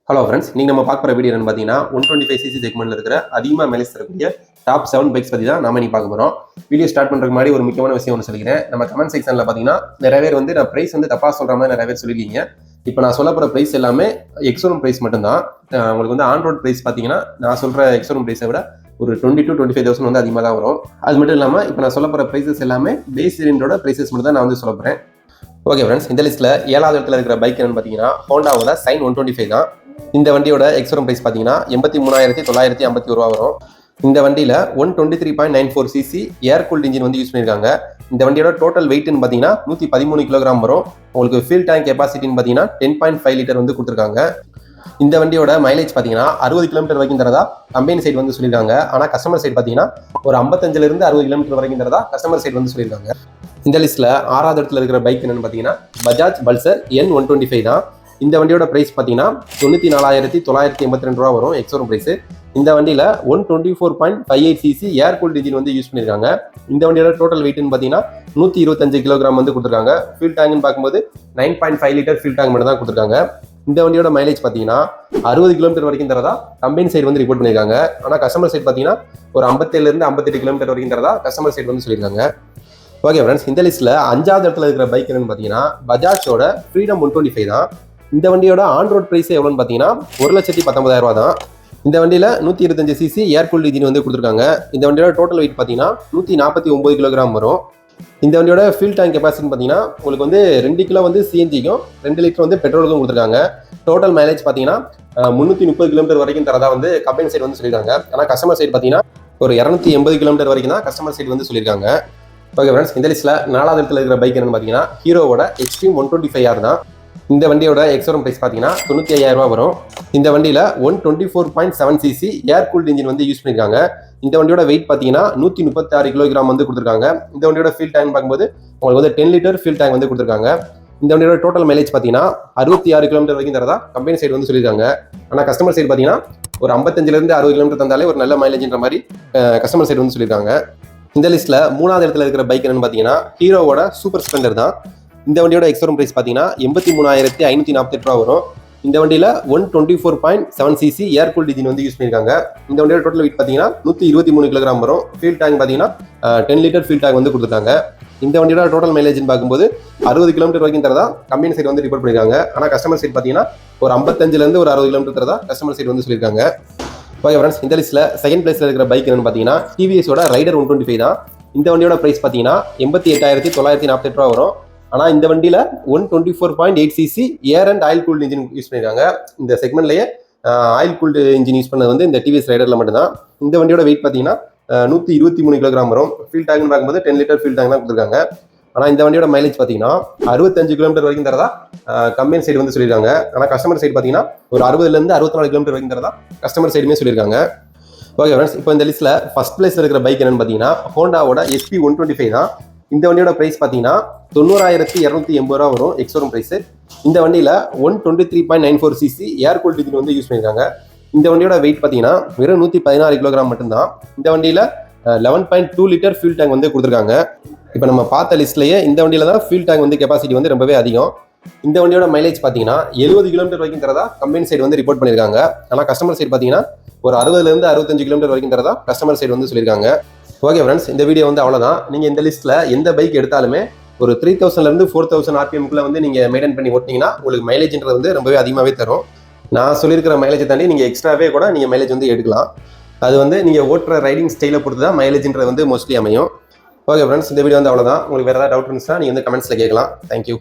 Hello friends, நீங்கள் நம்ம பார்க்குற வீடியோ என்னன்னு பார்த்தீங்கன்னா 125cc செக்மெண்ட்டில் இருக்கிற அதிகமாக மைலேஜ் தரக்கூடிய டாப் 7 பைக்ஸ் பற்றி தான் நாம பார்க்க போகிறோம். வீடியோ ஸ்டார்ட் பண்ணுறதுக்கு முன்னாடி ஒரு முக்கியமான விஷயம் ஒன்று சொல்லிக்கிறேன். நம்ம கமெண்ட் செக்ஷனில் பார்த்தீங்கன்னா நிறைய பேர் நான் ப்ரைஸ் தப்பாக சொல்கிற மாதிரி நிறைய பேர் சொல்லியிருக்கீங்க. இப்போ நான் சொல்ல போகிற ப்ரைஸ் எல்லாமே எக்ஸோரூம் ப்ரைஸ் மட்டும்தான். உங்களுக்கு ஆன் ரோட் ப்ரைஸ் பார்த்தீங்கன்னா நான் சொல்கிற எக்ஸோரூம் ப்ரைஸை விட ஒரு 20,000 to 25,000 அதிகமாக தான் வரும். அது மட்டும் இல்லாமல் இப்போ நான் சொல்ல போகிற ப்ரைஸஸ் எல்லாமே பேஸ் வேரியண்டோட ப்ரைஸஸ் மட்டும் தான் நான் சொல்ல போகிறேன். ஓகே ஃப்ரெண்ட்ஸ், இந்த லிஸ்ட்டில் 7வது இடத்துல இருக்கிற பைக் என்னன்னு பார்த்தீங்கன்னா ஹோண்டாவோட சைன் 125 தான். இந்த வண்டியோட எக்ஸோரூம் பிரைஸ் பார்த்தீங்கன்னா 83,951 ரூபா வரும். இந்த வண்டியில் 123.94cc ஏர் கூல்ட் இன்ஜின் யூஸ் பண்ணியிருக்காங்க. இந்த வண்டியோட டோட்டல் வெயிட்னு பார்த்தீங்கன்னா 113 கிலோகிராம் வரும். உங்களுக்கு ஃபியூல் டேங்க் கெப்பாசிட்டின்னு பார்த்தீங்கன்னா 10.5 லிட்டர் கொடுத்துருக்காங்க. இந்த வண்டியோட மைலேஜ் பார்த்தீங்கன்னா 60 கிலோமீட்டர் வரைக்கும் தரதா கம்பெனி சைடு சொல்லியிருக்காங்க. ஆனால் கஸ்டமர் சைடு பார்த்தீங்கன்னா ஒரு 55 to 60 கிலோமீட்டர் வரைக்கும் தரதா கஸ்டமர் சைடு சொல்லியிருக்காங்க. இந்த லிஸ்ட்டில் 6வது இடத்துல இருக்கிற பைக் என்னன்னு பார்த்தீங்கன்னா பஜாஜ் பல்சர் N125 தான். இந்த வண்டியோட பிரைஸ் பார்த்தீங்கன்னா 94,982 ரூபா வரும் எக்ஸோரூம் பிரைஸ். இந்த வண்டியில் 124.58cc ஏர் கூல்ட் இன்ஜின் யூஸ் பண்ணியிருக்காங்க. இந்த வண்டியோட டோட்டல் வெயிட்னு பார்த்தீங்கன்னா 125 கிலோகிராம் கொடுத்துருக்காங்க. ஃபியூல் டேங்க்னு பார்க்கும்போது 9.5 லிட்டர் ஃபியூல் டேங்க் மட்டும் தான் கொடுத்துருக்காங்க. இந்த வண்டியோட மைலேஜ் பார்த்தீங்கன்னா 60 கிலோமீட்டர் வரைக்கும் தரதா கம்பெனி சைடு ரிப்போர்ட் பண்ணியிருக்காங்க. ஆனால் கஸ்டமர் சைடு பார்த்தீங்கன்னா ஒரு 57 to 58 கிலோமீட்டர் வரைக்கும் தரதா கஸ்டமர் சைடு சொல்லியிருக்காங்க. ஓகே ஃப்ரெண்ட்ஸ், இந்த லிஸ்ட்டில் 5வது இடத்துல இருக்கிற பைக் என்னன்னு பார்த்தீங்கன்னா பஜாஜோட ஃப்ரீடம் 125 தான். இந்த வண்டியோட ஆன் ரோட் பிரைஸ் எவ்வளோன்னு பார்த்தீங்கன்னா 1,19,000 ரூபா தான். இந்த வண்டியில் 125cc ஏர் கூல்ட் இன்ஜின் கொடுத்துருக்காங்க. இந்த வண்டியோட டோட்டல் வெயிட் பார்த்தீங்கன்னா 149 கிலோகிராம் வரும். இந்த வண்டியோட ஃபியூல் டேங்க் கெப்பாசிட்டி பார்த்தீங்கன்னா உங்களுக்கு 2 கிலோ சிஎன்ஜிக்கும் 2 லிட்டர் பெட்ரோலுக்கும் கொடுத்துருக்காங்க. டோட்டல் மைலேஜ் பார்த்தீங்கன்னா 330 கிலோமீட்டர் வரைக்கும் தரதா கம்பெனி சைடு சொல்லியிருக்காங்க. ஆனால் கஸ்டமர் சைடு பார்த்தீங்கன்னா ஒரு 280 கிலோமீட்டர் வரைக்கும் தான் கஸ்டமர் சைடு சொல்லியிருக்காங்க. ஓகே ஃப்ரெண்ட்ஸ், இந்த லிஸ்ட்டில் 4வது இடத்துல இருக்கிற பைக் என்னன்னு பார்த்தீங்கன்னா ஹீரோவோட எக்ஸ்ட்ரீம் 125R தான். இந்த வண்டியோட எக்ஸோரூம் பிரைஸ் பார்த்தீங்கன்னா 95,000 ரூபா வரும். இந்த வண்டியில் 124.7cc ஏர் கூல்ட் இன்ஜின் யூஸ் பண்ணியிருக்காங்க. இந்த வண்டியோட வெயிட் பார்த்தீங்கன்னா 136 கிலோகிராம் கொடுத்துருக்காங்க. இந்த வண்டியோட ஃபியூல் டேங்க் பார்க்கும்போது உங்களுக்கு 10 லிட்டர் ஃபியூல் டேங்க் கொடுத்துருக்காங்க. இந்த வண்டியோட டோட்டல் மைலேஜ் பார்த்தீங்கன்னா 66 கிலோமீட்டர் வரைக்கும் தரதா கம்பெனி சைடு சொல்லியிருக்காங்க. ஆனால் கஸ்டமர் சைடு பார்த்தீங்கன்னா ஒரு 55 to 60 கிலோமீட்டர் தந்தாலே ஒரு நல்ல மைலேஜ்ன்ற மாதிரி கஸ்டமர் சைடு சொல்லியிருக்காங்க. இந்த லிஸ்ட்டில் 3வது இடத்துல இருக்கிற பைக் என்னன்னு பார்த்தீங்கன்னா ஹீரோவோட சூப்பர் ஸ்ப்ளெண்டர் தான். இந்த வண்டியோட எக்ஸோரூம் பிரைஸ் பார்த்தீங்கன்னா 83,548 ரூபா வரும். இந்த வண்டியில் 124.7cc ஏர் கூல்ட் இன்ஜின் யூஸ் பண்ணியிருக்காங்க. இந்த வண்டியோட டோட்டல் வெயிட் பார்த்தீங்கன்னா 123 கிலோகிராம் வரும். ஃபியூல் டேங்க் பார்த்தீங்கன்னா 10 லிட்டர் ஃபியூல் டேங்க் கொடுத்துருக்காங்க. இந்த வண்டியோட டோட்டல் மைலேஜ்னு பார்க்கும்போது 60 கிலோமீட்டர் வரைக்கும் தரதா கம்பெனி சைடு ரிப்போர்ட் பண்ணியிருக்காங்க. ஆனால் கஸ்டமர் சைடு பார்த்தீங்கன்னா ஒரு 55 to 60 கிலோமீட்டர் தரதா கஸ்டமர் சைடு சொல்லியிருக்காங்க. ஓகே ஃப்ரெண்ட்ஸ், இந்த லிஸ்ட்டில் செகண்ட் பிளேஸில் இருக்கிற பைக் என்னன்னு பார்த்தீங்கன்னா டிவிஎஸோட ரைடர் 125 தான். இந்த வண்டியோட பிரைஸ் பார்த்தீங்கன்னா 88,948 ரூபா வரும். ஆனால் இந்த வண்டியில் 124.8cc air and oil cooled engine use பண்ணியிருக்காங்க. இந்த செக்மெண்ட்லேயே ஆயில் கூல்டு இன்ஜின் யூஸ் பண்ணது இந்த டிவிஎஸ் ரைடரில் மட்டும்தான். இந்த வண்டியோட வெயிட் பார்த்தீங்கன்னா 123 கிலோகிராம் வரும். ஃபியூல் டேங்க்னு பார்க்கும்போது 10 லிட்டர் ஃபியூல் டேங்க் தான் கொடுத்துருக்காங்க. ஆனால் இந்த வண்டியோட மைலேஜ் பார்த்தீங்கன்னா 65 கிலோமீட்டர் வரைக்கும் தரதா கம்பெனி சைடு சொல்லியிருக்காங்க. ஆனால் கஸ்டமர் சைடு பார்த்தீங்கன்னா ஒரு 60 to 64 கிலோமீட்டர் வரைக்கும் தரதா கஸ்டமர் சைடுமே சொல்லியிருக்காங்க. ஓகே ஃப்ரெண்ட்ஸ், இப்போ இந்த லிஸ்ட்டில் ஃபர்ஸ்ட் பிளேஸில் இருக்கிற பைக் என்னன்னு பார்த்தீங்கன்னா ஹோண்டாவோட SP 125 தான். இந்த வண்டியோட பிரைஸ் பார்த்தீங்கன்னா 90,280 ரூபா வரும் எக்ஸோரூம் பிரைஸ். இந்த வண்டியில் 123.94cc ஏர் கூல்ட் இன்ஜின் யூஸ் பண்ணியிருக்காங்க. இந்த வண்டியோட வெயிட் பார்த்தீங்கன்னா வெறும் 116 கிலோகிராம் மட்டும்தான். இந்த வண்டியில் 11.2 லிட்டர் ஃபியூல் டேங்க் கொடுத்துருக்காங்க. இப்போ நம்ம பார்த்த லிஸ்ட்லேயே இந்த வண்டியில் தான் ஃபியூல் டேங்க் கெப்பாசிட்டி ரொம்பவே அதிகம். இந்த வண்டியோட மைலேஜ் பார்த்தீங்கன்னா 70 கிலோமீட்டர் வரைக்கும் தரதா கம்பெனி சைடு ரிப்போர்ட் பண்ணியிருக்காங்க. ஆனால் கஸ்டமர் சைடு பார்த்தீங்கன்னா ஒரு 60 to 65 கிலோமீட்டர் வரைக்கும் தரதா கஸ்டமர் சைடு சொல்லியிருக்காங்க. ஓகே ஃப்ரெண்ட்ஸ், இந்த வீடியோ அவ்வளோதான். நீங்கள் இந்த லிஸ்ட்டில் எந்த பைக் எடுத்தாலுமே ஒரு 3,000 to 4,000 RPMக்குள்ளே நீங்கள் மெயின்டைன் பண்ணி ஓட்டினீங்கன்னா உங்களுக்கு மைலேஜ்ன்றது ரொம்பவே அதிகமாகவே தரும். நான் சொல்லியிருக்கிற மைலேஜை தாண்டி நீங்கள் எக்ஸ்ட்ராவே கூட நீங்கள் மைலேஜ் எடுக்கலாம். அது நீங்கள் ஓட்டுற ரைடிங் ஸ்டைலை பொறுத்து தான் மைலேஜ்ன்றது மோஸ்ட்லி அமையும். ஓகே ஃப்ரெண்ட்ஸ், இந்த வீடியோ அவ்வளோதான். உங்களுக்கு வேறு ஏதாவது டவுட் இருந்துச்சுன்னா நீங்கள் கமெண்ட்ஸில் கேட்கலாம். தேங்க்யூ.